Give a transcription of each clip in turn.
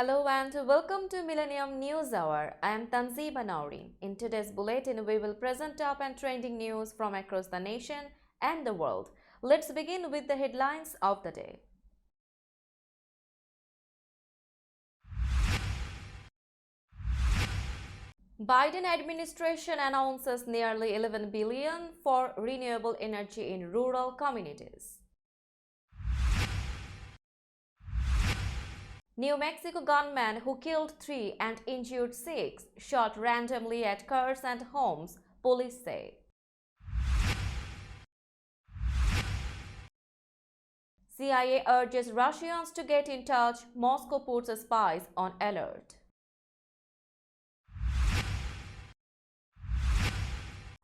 Hello and welcome to Millennium News Hour. I am Tanziba Nawreen. In today's bulletin, we will present top and trending news from across the nation and the world. Let's begin with the headlines of the day. Biden administration announces nearly 11 billion for renewable energy in rural communities. New Mexico gunman who killed 3 and injured 6 shot randomly at cars and homes, police say. CIA urges Russians to get in touch, Moscow puts spies on alert.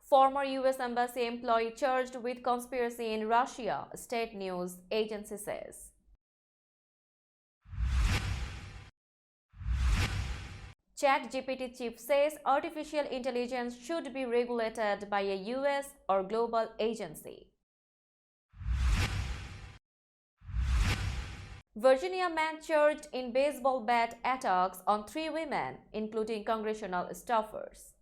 Former US Embassy employee charged with conspiracy in Russia, state news agency says. ChatGPT chief says artificial intelligence should be regulated by a US or global agency. Virginia man charged in baseball bat attacks on 3 women, including congressional staffers.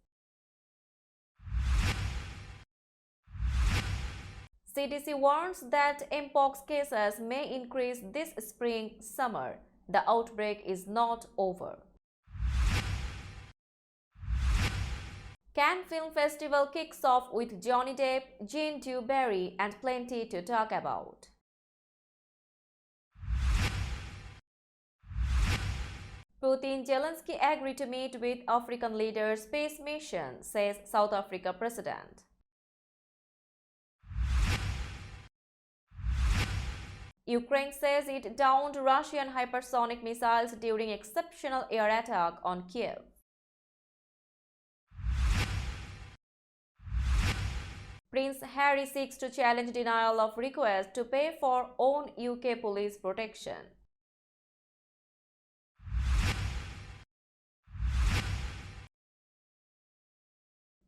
CDC warns that mpox cases may increase this spring-summer. The outbreak is not over. Cannes Film Festival kicks off with Johnny Depp, Jean Dewberry, and plenty to talk about. Putin-Zelensky agree to meet with African leaders' space mission, says South Africa president. Ukraine says it downed Russian hypersonic missiles during exceptional air attack on Kiev. Prince Harry seeks to challenge denial of request to pay for own UK police protection.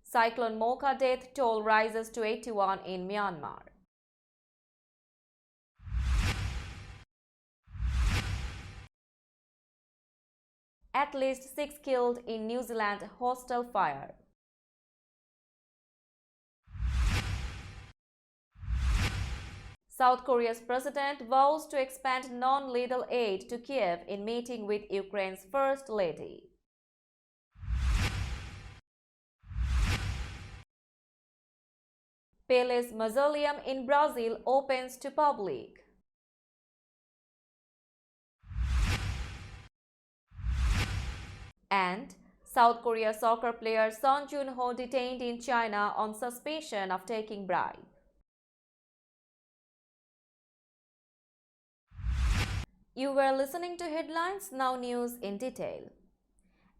Cyclone Mocha death toll rises to 81 in Myanmar. At least 6 killed in New Zealand hostel fire. South Korea's president vows to expand non-lethal aid to Kiev in meeting with Ukraine's First Lady. Pele's mausoleum in Brazil opens to public. And South Korea soccer player Son Joon-ho detained in China on suspicion of taking bribe. You were listening to headlines, now news in detail.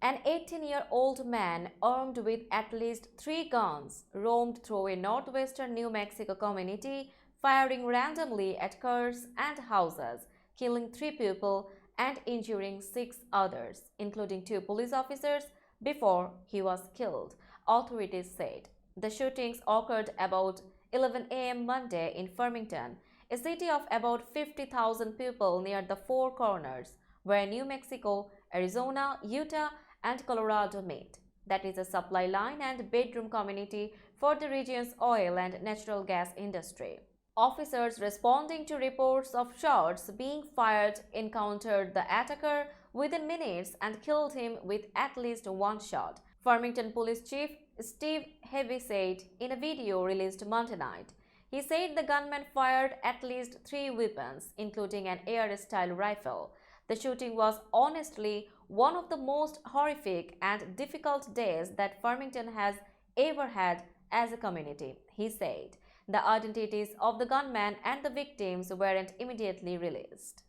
An 18-year-old man armed with at least 3 guns roamed through a northwestern New Mexico community, firing randomly at cars and houses, killing 3 people and injuring 6 others, including 2 police officers, before he was killed, authorities said. The shootings occurred about 11 a.m. Monday in Farmington, a city of about 50,000 people near the Four Corners, where New Mexico, Arizona, Utah, and Colorado meet. That is a supply line and bedroom community for the region's oil and natural gas industry. Officers responding to reports of shots being fired encountered the attacker within minutes and killed him with at least 1 shot, Farmington Police Chief Steve Heavy said in a video released Monday night. He said the gunman fired at least 3 weapons, including an air-style rifle. The shooting was honestly one of the most horrific and difficult days that Farmington has ever had as a community, he said. The identities of the gunman and the victims weren't immediately released.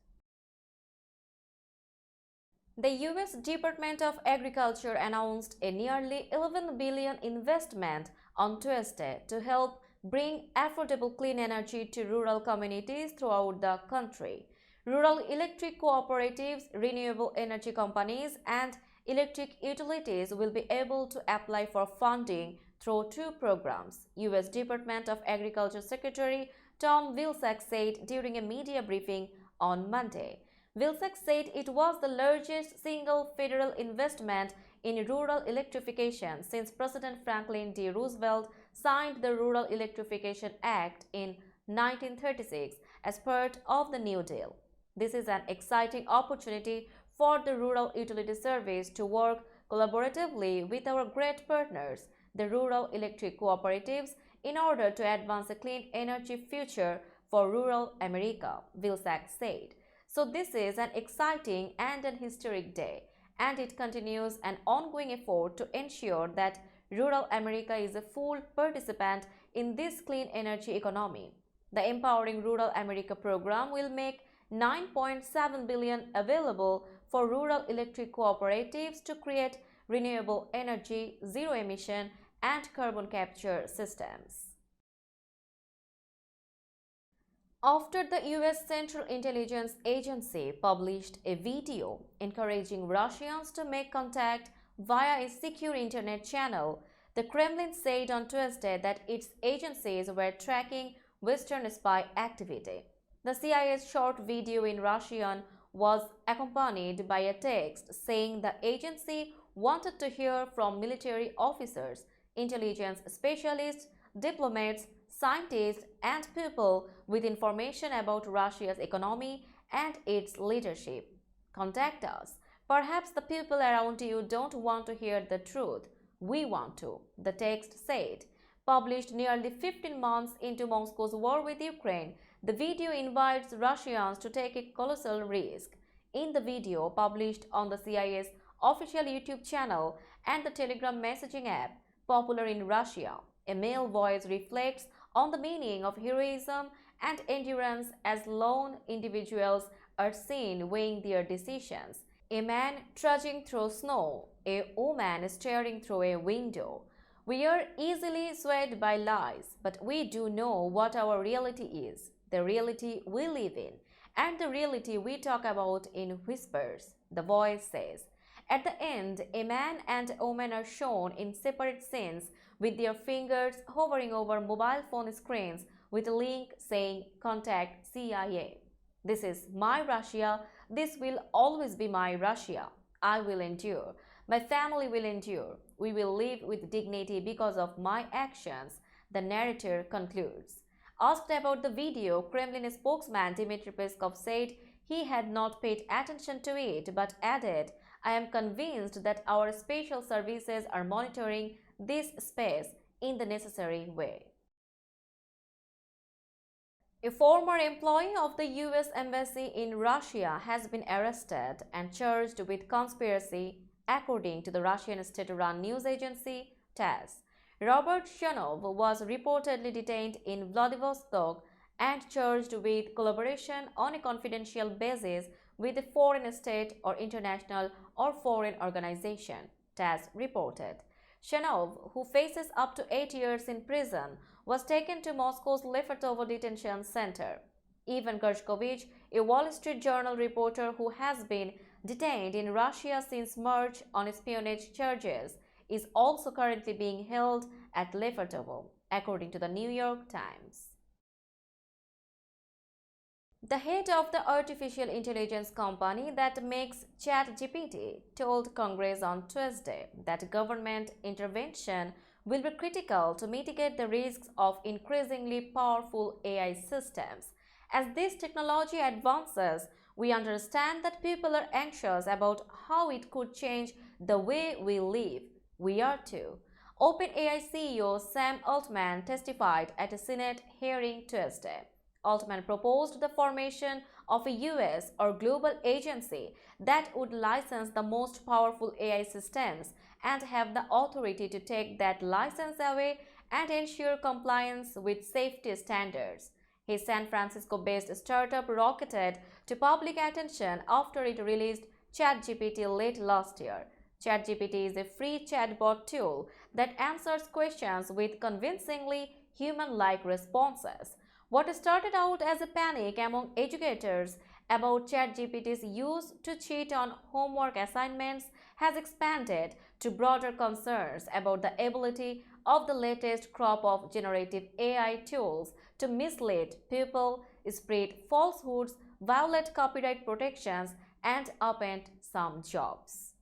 The U.S. Department of Agriculture announced a nearly $11 billion investment on Tuesday to help bring affordable clean energy to rural communities throughout the country. Rural electric cooperatives, renewable energy companies, and electric utilities will be able to apply for funding through 2 programs, U.S. Department of Agriculture Secretary Tom Vilsack said during a media briefing on Monday. Vilsack said it was the largest single federal investment in rural electrification since President Franklin D. Roosevelt signed the Rural Electrification Act in 1936 as part of the New Deal. This is an exciting opportunity for the Rural Utility Service to work collaboratively with our great partners, the rural electric cooperatives, in order to advance a clean energy future for rural America, Vilsack said. So this is an exciting and an historic day, and it continues an ongoing effort to ensure that rural America is a full participant in this clean energy economy. The Empowering Rural America program will make 9.7 billion available for rural electric cooperatives to create renewable energy, zero emission and carbon capture systems. After the US Central Intelligence Agency published a video encouraging Russians to make contact via a secure internet channel, the Kremlin said on Tuesday that its agencies were tracking Western spy activity. The CIA's short video in Russian was accompanied by a text saying the agency wanted to hear from military officers, intelligence specialists, diplomats, scientists, and people with information about Russia's economy and its leadership. Contact us. Perhaps the people around you don't want to hear the truth. We want to, the text said. Published nearly 15 months into Moscow's war with Ukraine, the video invites Russians to take a colossal risk. In the video, published on the CIA's official YouTube channel and the Telegram messaging app, popular in Russia, a male voice reflects on the meaning of heroism and endurance as lone individuals are seen weighing their decisions. A man trudging through snow, a woman staring through a window. We are easily swayed by lies, but we do know what our reality is, the reality we live in, and the reality we talk about in whispers, the voice says. At the end, a man and a woman are shown in separate scenes with their fingers hovering over mobile phone screens with a link saying Contact CIA. This is my Russia. This will always be my Russia. I will endure. My family will endure. We will live with dignity because of my actions, the narrator concludes. Asked about the video, Kremlin spokesman Dmitry Peskov said he had not paid attention to it but added, I am convinced that our special services are monitoring this space in the necessary way. A former employee of the US Embassy in Russia has been arrested and charged with conspiracy, according to the Russian state-run news agency TASS. Robert Shanov was reportedly detained in Vladivostok and charged with collaboration on a confidential basis with a foreign state or international or foreign organization, TASS reported. Shanov, who faces up to 8 years in prison, was taken to Moscow's Lefortovo detention center. Ivan Gershkovich, a Wall Street Journal reporter who has been detained in Russia since March on espionage charges, is also currently being held at Lefortovo, according to the New York Times. The head of the artificial intelligence company that makes ChatGPT told Congress on Tuesday that government intervention will be critical to mitigate the risks of increasingly powerful AI systems. As this technology advances, we understand that people are anxious about how it could change the way we live. We are too. OpenAI CEO Sam Altman testified at a Senate hearing Tuesday. Altman proposed the formation of a US or global agency that would license the most powerful AI systems and have the authority to take that license away and ensure compliance with safety standards. His San Francisco-based startup rocketed to public attention after it released ChatGPT late last year. ChatGPT is a free chatbot tool that answers questions with convincingly human-like responses. What started out as a panic among educators about ChatGPT's use to cheat on homework assignments has expanded to broader concerns about the ability of the latest crop of generative AI tools to mislead people, spread falsehoods, violate copyright protections, and upend some jobs.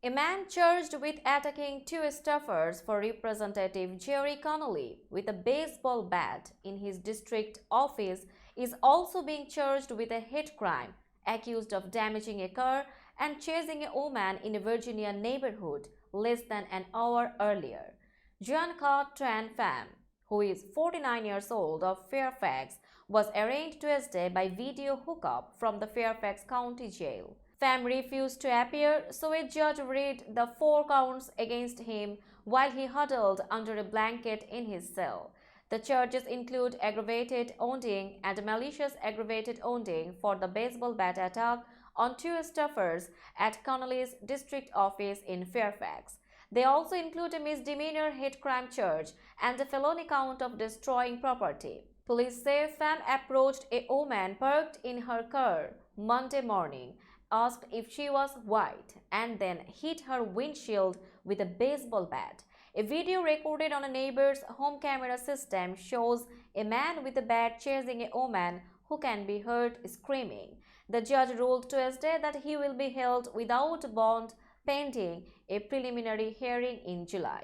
A man charged with attacking two staffers for Representative Jerry Connolly with a baseball bat in his district office is also being charged with a hate crime, accused of damaging a car and chasing a woman in a Virginia neighborhood less than an hour earlier. Jean Tran Pham, who is 49 years old of Fairfax, was arraigned Tuesday by video hookup from the Fairfax County Jail. Pham refused to appear, so a judge read the 4 counts against him while he huddled under a blanket in his cell. The charges include aggravated wounding and malicious aggravated wounding for the baseball bat attack on 2 staffers at Connolly's district office in Fairfax. They also include a misdemeanor hate crime charge and a felony count of destroying property. Police say Pham approached a woman parked in her car Monday morning, asked if she was white, and then hit her windshield with a baseball bat. A video recorded on a neighbor's home camera system shows a man with a bat chasing a woman who can be heard screaming. The judge ruled Tuesday that he will be held without bond pending a preliminary hearing in July.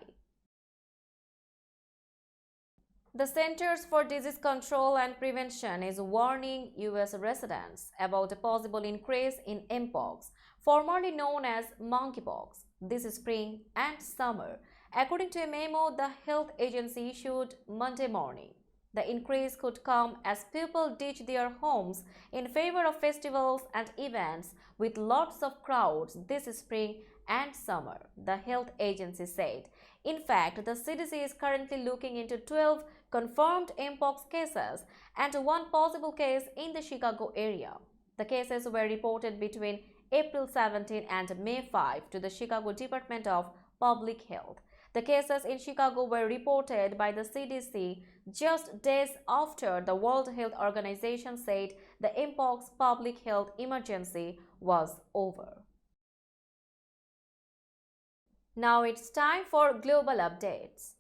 The Centers for Disease Control and Prevention is warning U.S. residents about a possible increase in mpox, formerly known as monkeypox, this spring and summer, according to a memo the health agency issued Monday morning. The increase could come as people ditch their homes in favor of festivals and events with lots of crowds this spring and summer, the health agency said. In fact, the CDC is currently looking into 12 confirmed mpox cases and 1 possible case in the Chicago area. The cases were reported between April 17 and May 5 to the Chicago Department of Public Health. The cases in Chicago were reported by the CDC just days after the World Health Organization said the mpox public health emergency was over. Now it's time for global updates.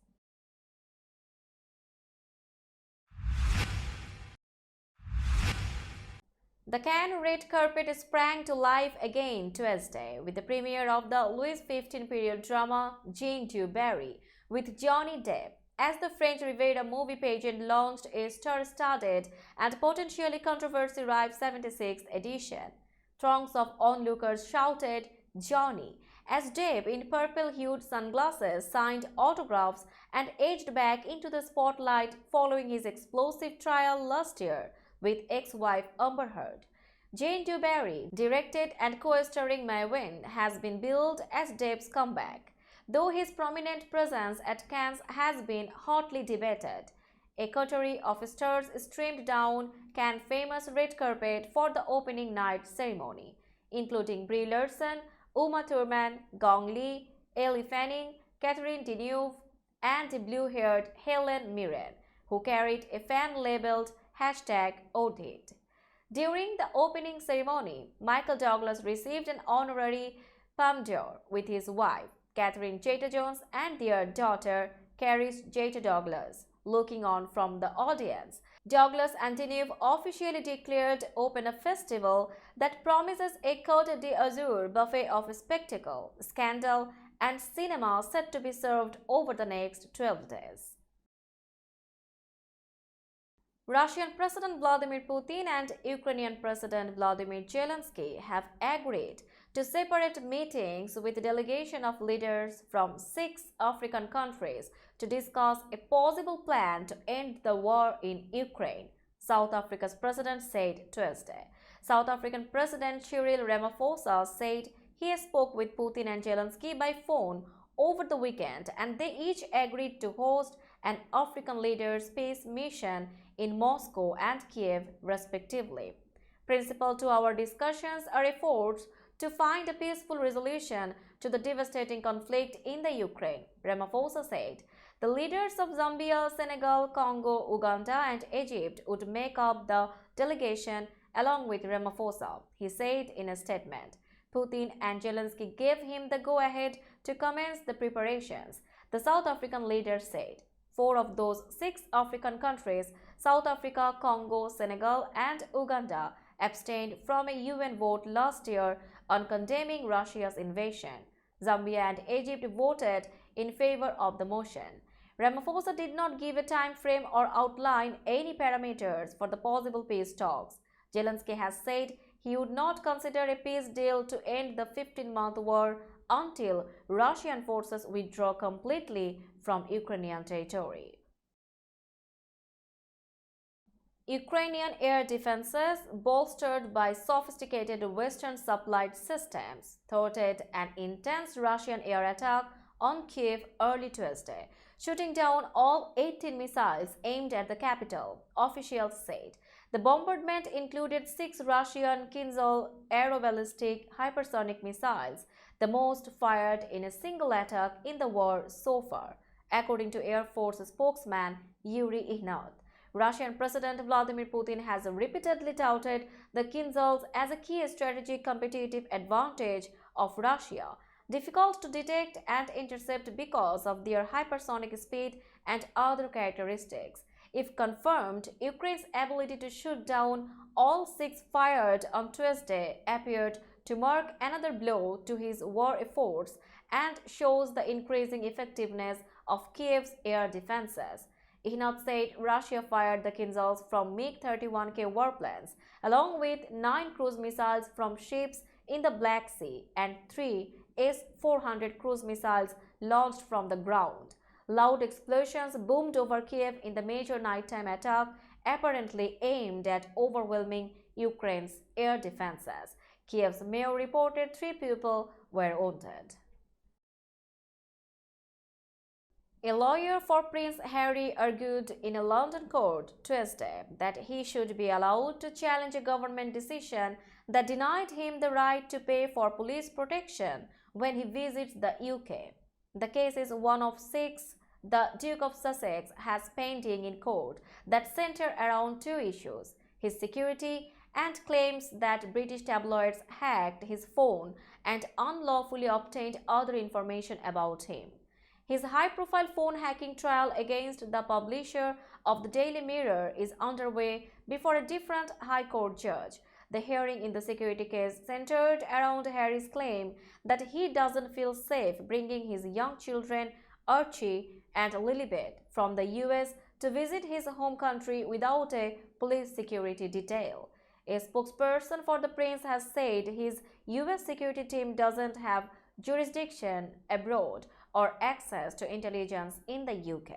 The Cannes red carpet sprang to life again Tuesday with the premiere of the Louis XV period drama Jean du Barry with Johnny Depp as the French Riviera movie pageant launched a star-studded and potentially controversy-rife 76th edition. Throngs of onlookers shouted Johnny as Depp in purple-hued sunglasses signed autographs and edged back into the spotlight following his explosive trial last year with ex-wife Amber Heard. Jean du Barry, directed and co-starring Nawreen, has been billed as Depp's comeback, though his prominent presence at Cannes has been hotly debated. A coterie of stars streamed down Cannes' famous red carpet for the opening night ceremony, including Brie Larson, Uma Thurman, Gong Li, Elle Fanning, Catherine Deneuve, and blue-haired Helen Mirren, who carried a fan-labeled #ODIT. During the opening ceremony, Michael Douglas received an honorary Palme d'Or with his wife, Catherine Zeta-Jones, and their daughter, Charis Zeta-Douglas, looking on from the audience. Douglas and Deneuve officially declared open a festival that promises a Côte d'Azur buffet of spectacle, scandal, and cinema set to be served over the next 12 days. Russian President Vladimir Putin and Ukrainian President Vladimir Zelensky have agreed to separate meetings with a delegation of leaders from 6 African countries to discuss a possible plan to end the war in Ukraine, South Africa's president said Tuesday. South African President Cyril Ramaphosa said he spoke with Putin and Zelensky by phone over the weekend and they each agreed to host an African leaders' peace mission in Moscow and Kiev, respectively. Principal to our discussions are efforts to find a peaceful resolution to the devastating conflict in the Ukraine, Ramaphosa said. The leaders of Zambia, Senegal, Congo, Uganda, and Egypt would make up the delegation along with Ramaphosa, he said in a statement. Putin and Zelensky gave him the go-ahead to commence the preparations, the South African leader said. Four of those six African countries, South Africa, Congo, Senegal, and Uganda, abstained from a UN vote last year on condemning Russia's invasion. Zambia and Egypt voted in favor of the motion. Ramaphosa did not give a time frame or outline any parameters for the possible peace talks. Zelensky has said he would not consider a peace deal to end the 15-month war until Russian forces withdraw completely from Ukrainian territory. Ukrainian air defenses, bolstered by sophisticated Western-supplied systems, thwarted an intense Russian air attack on Kiev early Tuesday, shooting down all 18 missiles aimed at the capital, officials said. The bombardment included 6 Russian Kinzhal aeroballistic hypersonic missiles, the most fired in a single attack in the war so far, according to Air Force spokesman Yuri Ihnat. Russian President Vladimir Putin has repeatedly touted the Kinzhals as a key strategic competitive advantage of Russia, difficult to detect and intercept because of their hypersonic speed and other characteristics. If confirmed, Ukraine's ability to shoot down all 6 fired on Tuesday appeared to mark another blow to his war efforts and shows the increasing effectiveness of Kiev's air defenses. Ihnat said Russia fired the Kinzhals from MiG-31K warplanes, along with 9 cruise missiles from ships in the Black Sea and 3 S-400 cruise missiles launched from the ground. Loud explosions boomed over Kiev in the major nighttime attack, apparently aimed at overwhelming Ukraine's air defenses. Kiev's mayor reported 3 people were wounded. A lawyer for Prince Harry argued in a London court Tuesday that he should be allowed to challenge a government decision that denied him the right to pay for police protection when he visits the UK. The case is one of 6 the Duke of Sussex has pending in court that center around 2 issues: his security and claims that British tabloids hacked his phone and unlawfully obtained other information about him. His high-profile phone hacking trial against the publisher of the Daily Mirror is underway before a different High Court judge. The hearing in the security case centered around Harry's claim that he doesn't feel safe bringing his young children, Archie and Lilibet, from the US to visit his home country without a police security detail. A spokesperson for the prince has said his US security team doesn't have jurisdiction abroad or access to intelligence in the UK.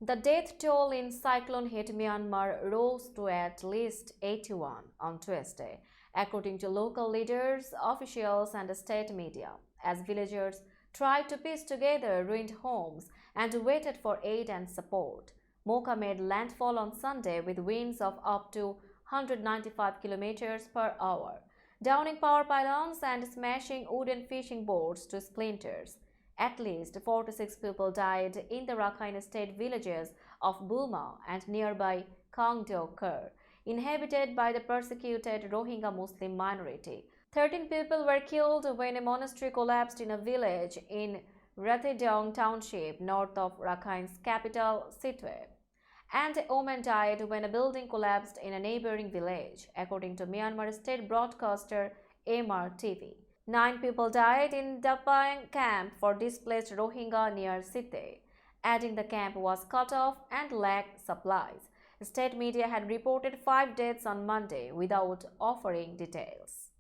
The death toll in cyclone-hit Myanmar rose to at least 81 on Tuesday, according to local leaders, officials and state media, as villagers tried to piece together ruined homes and waited for aid and support. Mocha made landfall on Sunday with winds of up to 195 km per hour, downing power pylons and smashing wooden fishing boats to splinters. At least 46 people died in the Rakhine state villages of Buma and nearby Kangdo Kur, inhabited by the persecuted Rohingya Muslim minority. 13 people were killed when a monastery collapsed in a village in Rathedong township north of Rakhine's capital, Sitwe, and a woman died when a building collapsed in a neighboring village, according to Myanmar state broadcaster MRTV. 9 people died in Dapang camp for displaced Rohingya near Sitwe, adding the camp was cut off and lacked supplies. State media had reported 5 deaths on Monday without offering details.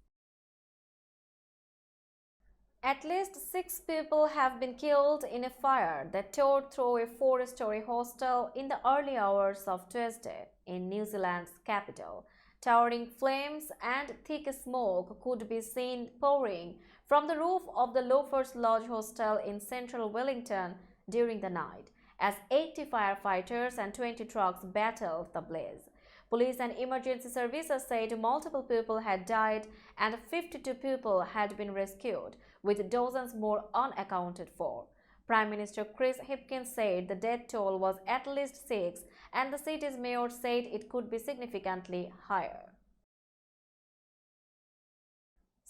At least 6 people have been killed in a fire that tore through a 4-story hostel in the early hours of Tuesday in New Zealand's capital. Towering flames and thick smoke could be seen pouring from the roof of the Loafers Lodge hostel in central Wellington during the night, as 80 firefighters and 20 trucks battled the blaze. Police and emergency services said multiple people had died and 52 people had been rescued, with dozens more unaccounted for. Prime Minister Chris Hipkins said the death toll was at least 6 and the city's mayor said it could be significantly higher.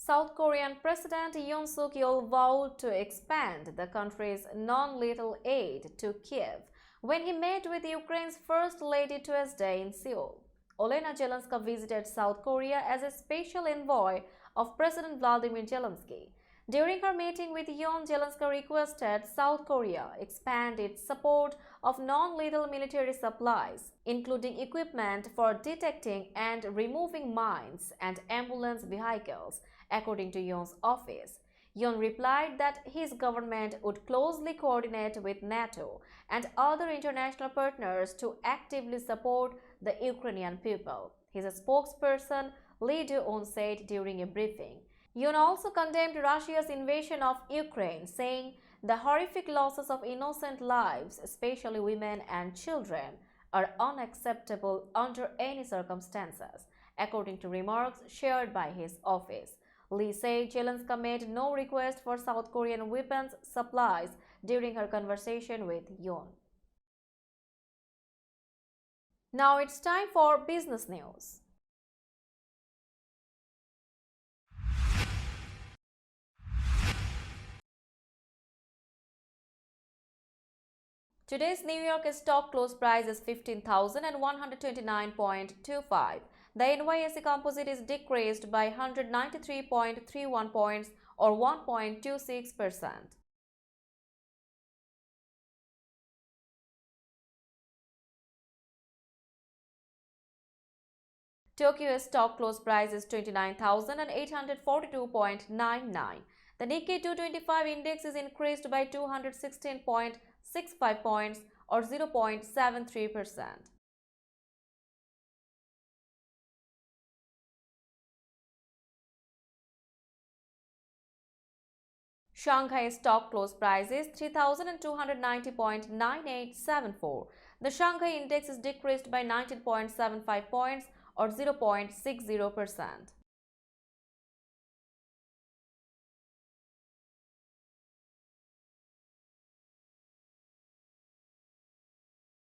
South Korean President Yoon Suk Yeol vowed to expand the country's non-lethal aid to Kiev when he met with Ukraine's First Lady Tuesday in Seoul. Olena Zelenska visited South Korea as a special envoy of President Vladimir Zelensky. During her meeting with Yoon, Zelenska requested South Korea expand its support of non-lethal military supplies, including equipment for detecting and removing mines and ambulance vehicles, according to Yoon's office. Yoon replied that his government would closely coordinate with NATO and other international partners to actively support the Ukrainian people, his spokesperson Lee Do-eun said during a briefing. Yoon also condemned Russia's invasion of Ukraine, saying the horrific losses of innocent lives, especially women and children, are unacceptable under any circumstances, according to remarks shared by his office. Lee said Zelenska made no request for South Korean weapons supplies during her conversation with Yoon. Now it's time for business news. Today's New York stock close price is 15,129.25. The NYSE Composite is decreased by 193.31 points or 1.26%. Tokyo stock close price is 29,842.99. The Nikkei 225 index is increased by 216.65 points or 0.73%. Shanghai stock close price is 3,290.9874. The Shanghai index is decreased by 19.75 points or 0.60%.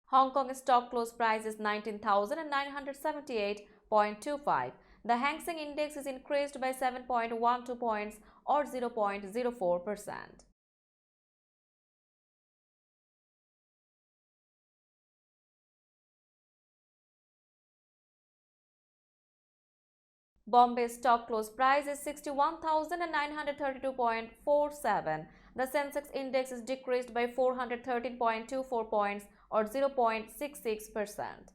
Hong Kong stock close price is 19,978.25. The Hang Seng index is increased by 7.12 points or 0.04%. Bombay stock close price is 61,932.47. The Sensex index is decreased by 413.24 points or 0.66%.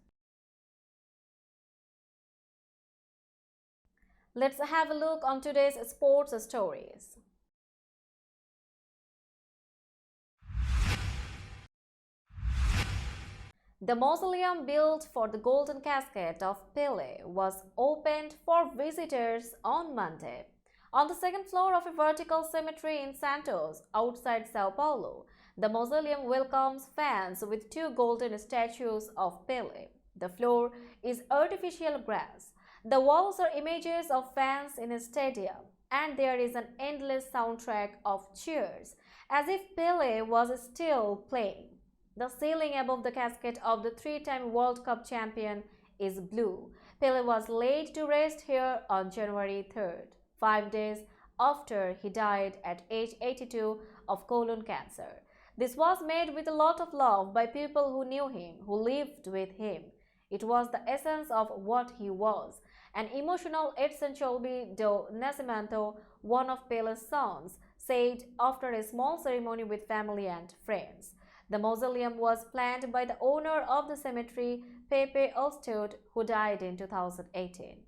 Let's have a look on today's sports stories. The mausoleum built for the golden casket of Pele was opened for visitors on Monday. On the second floor of a vertical cemetery in Santos, outside Sao Paulo, the mausoleum welcomes fans with two golden statues of Pele. The floor is artificial grass. The walls are images of fans in a stadium, and there is an endless soundtrack of cheers, as if Pele was still playing. The ceiling above the casket of the three-time World Cup champion is blue. Pele was laid to rest here on January 3rd, 5 days after he died at age 82 of colon cancer. This was made with a lot of love by people who knew him, who lived with him. It was the essence of what he was. An emotional Edson Cholbi do Nascimento, one of Pele's sons, said after a small ceremony with family and friends. The mausoleum was planned by the owner of the cemetery, Pepe Ulstud, who died in 2018.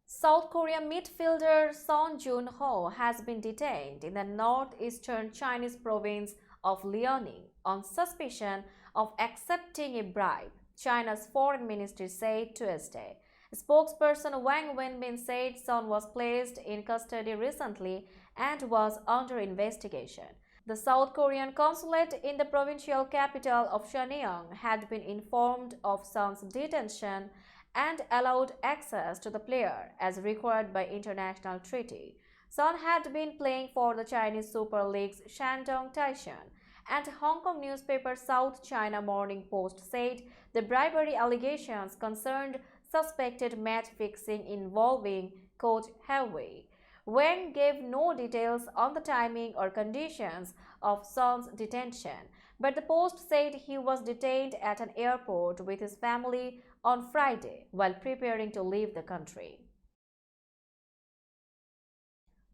South Korea midfielder Son Joon-ho has been detained in the northeastern Chinese province of Liaoning on suspicion of accepting a bribe, China's foreign ministry said Tuesday. Spokesperson Wang Wenbin said Son was placed in custody recently and was under investigation. The South Korean consulate in the provincial capital of Shenyang had been informed of Son's detention and allowed access to the player as required by international treaty. Son had been playing for the Chinese Super League's Shandong Taishan, and Hong Kong newspaper South China Morning Post said the bribery allegations concerned suspected match fixing involving coach Harvey. Wang gave no details on the timing or conditions of Son's detention, but the Post said he was detained at an airport with his family on Friday while preparing to leave the country.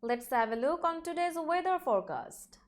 Let's have a look on today's weather forecast.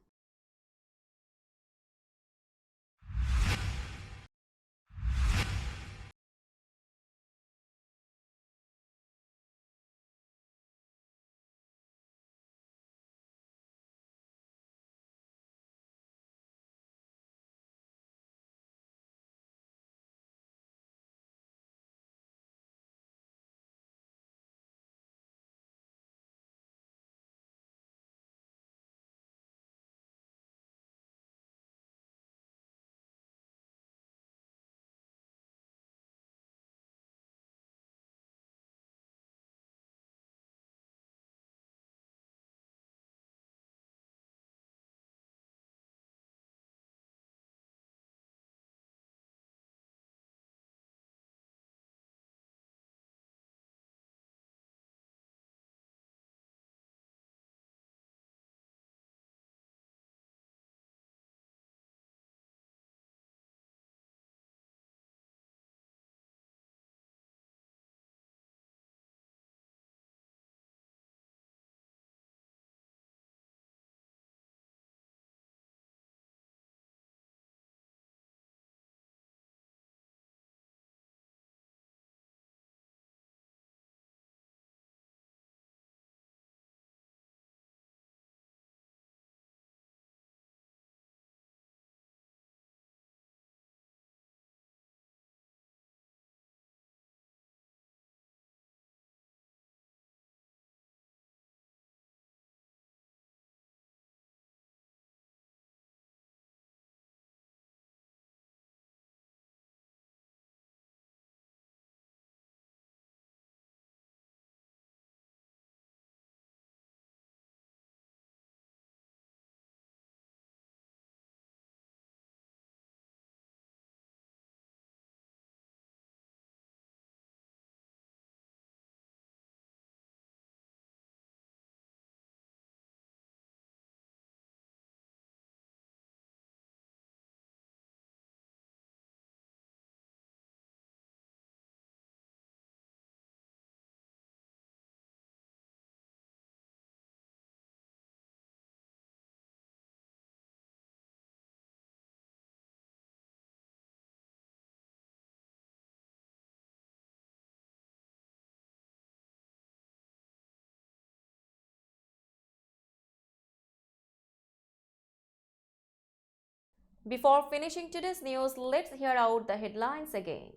Before finishing today's news, let's hear out the headlines again.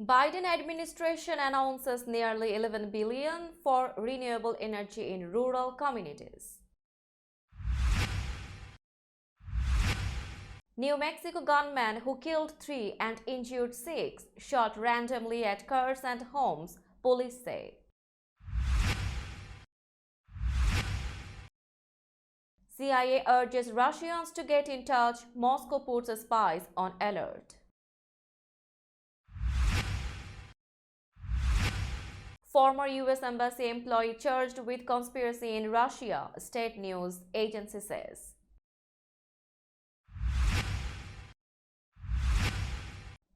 Biden administration announces nearly 11 billion for renewable energy in rural communities. New Mexico gunman who killed 3 and injured 6 shot randomly at cars and homes, police say. CIA urges Russians to get in touch, Moscow puts spies on alert. Former US Embassy employee charged with conspiracy in Russia, state news agency says.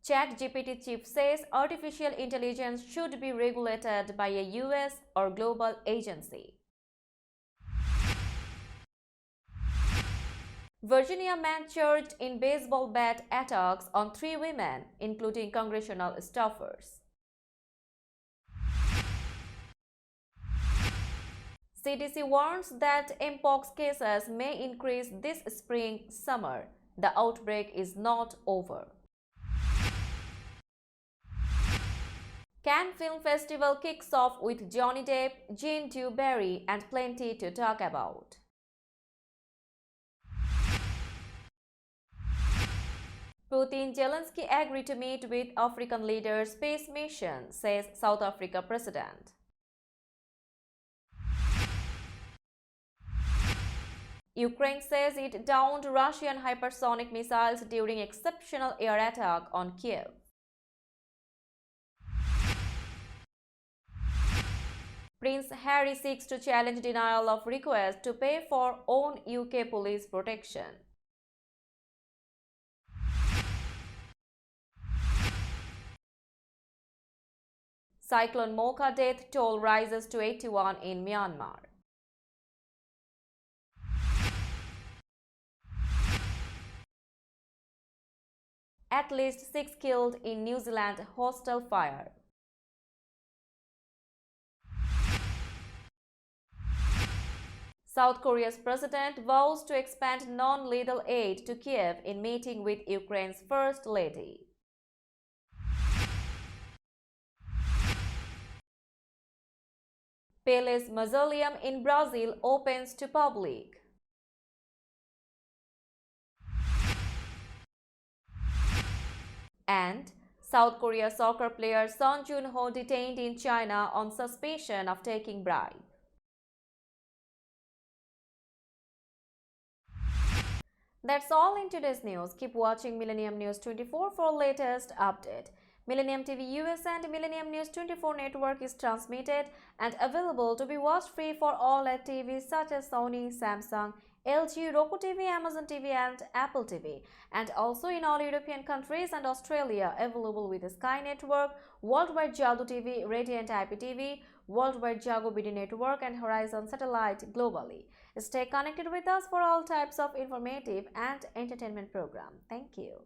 ChatGPT chief says artificial intelligence should be regulated by a US or global agency. Virginia man charged in baseball bat attacks on 3 women, including congressional staffers. CDC warns that mpox cases may increase this spring-summer. The outbreak is not over. Cannes Film Festival kicks off with Johnny Depp, Jean Dewberry, and plenty to talk about. Putin-Zelensky agree to meet with African leaders' space mission, says South Africa president. Ukraine says it downed Russian hypersonic missiles during exceptional air attack on Kiev. Prince Harry seeks to challenge denial of request to pay for own UK police protection. Cyclone Mocha death toll rises to 81 in Myanmar. At least 6 killed in New Zealand hostel fire. South Korea's president vows to expand non-lethal aid to Kiev in meeting with Ukraine's First Lady. Pele's mausoleum in Brazil opens to public. And South Korea soccer player Son Joon-ho detained in China on suspicion of taking bribe. That's all in today's news. Keep watching Millennium News 24 for latest update. Millennium TV US and Millennium News 24 network is transmitted and available to be watched free for all LED TVs such as Sony, Samsung, LG, Roku TV, Amazon TV and Apple TV, and also in all European countries and Australia, available with Sky Network, Worldwide Jago TV, Radiant IPTV, Worldwide Jago BD Network and Horizon Satellite globally. Stay connected with us for all types of informative and entertainment program. Thank you.